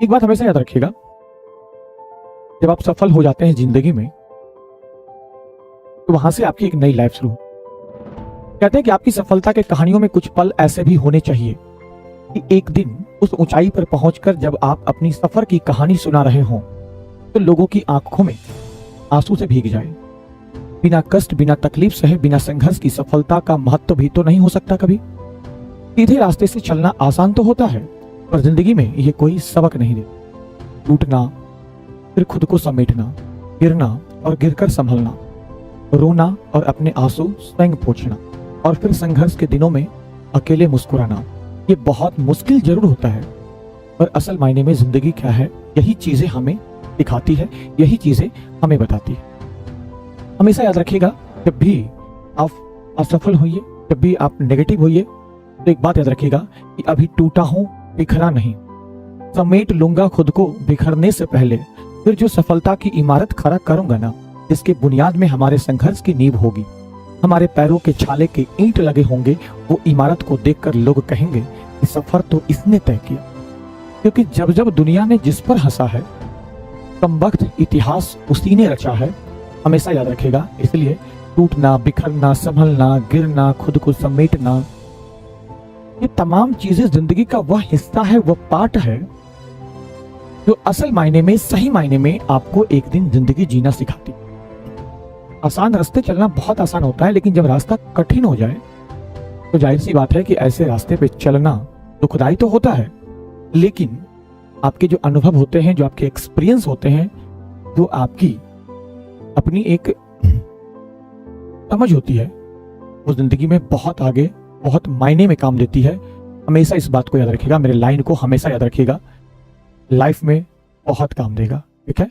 एक बात हमेशा याद रखिएगा, जब आप सफल हो जाते हैं जिंदगी में तो वहां से आपकी एक नई लाइफ शुरू। कहते हैं कि आपकी सफलता के कहानियों में कुछ पल ऐसे भी होने चाहिए कि एक दिन उस ऊंचाई पर पहुंचकर जब आप अपनी सफर की कहानी सुना रहे हों तो लोगों की आंखों में आंसू से भीग जाए। बिना कष्ट, बिना तकलीफ सहे, बिना संघर्ष की सफलता का महत्व भी तो नहीं हो सकता कभी। सीधे रास्ते से चलना आसान तो होता है, पर जिंदगी में ये कोई सबक नहीं देता। टूटना, फिर खुद को समेटना, गिरना और गिरकर संभलना, रोना और अपने आंसू स्वयं पोंछना, और फिर संघर्ष के दिनों में अकेले मुस्कुराना, ये बहुत मुश्किल जरूर होता है, पर असल मायने में जिंदगी क्या है यही चीजें हमें दिखाती है, यही चीजें हमें बताती है। हमेशा याद रखिएगा, जब भी आप असफल होइए, जब भी आप नेगेटिव होइए, तो एक बात याद रखिएगा कि अभी टूटा हूं, बिखरा नहीं, समेट लूंगा खुद को बिखरने से पहले। फिर जो सफलता की इमारत खड़ा करूंगा ना, जिसके बुनियाद में हमारे संघर्ष की नींव होगी, हमारे पैरों के छाले के ईंट लगे होंगे, वो इमारत को देखकर लोग कहेंगे कि सफर तो इसने तय किया। क्योंकि जब जब दुनिया ने जिस पर हंसा है, कमबख्त इतिहास उसी ने रचा है। हमेशा याद रखेगा। इसलिए टूटना, बिखरना, संभलना, गिरना, खुद को समेटना, ये तमाम चीजें जिंदगी का वह हिस्सा है, वह पार्ट है जो असल मायने में, सही मायने में आपको एक दिन जिंदगी जीना सिखाती। आसान रास्ते चलना बहुत आसान होता है, लेकिन जब रास्ता कठिन हो जाए तो जाहिर सी बात है कि ऐसे रास्ते पे चलना दुखदाई तो होता है, लेकिन आपके जो अनुभव होते हैं, जो आपके एक्सपीरियंस होते हैं, जो आपकी अपनी एक समझ होती है, वो जिंदगी में बहुत आगे, बहुत मायने में काम देती है। हमेशा इस बात को याद रखिएगा, मेरे लाइन को हमेशा याद रखिएगा, लाइफ में बहुत काम देगा। ठीक है।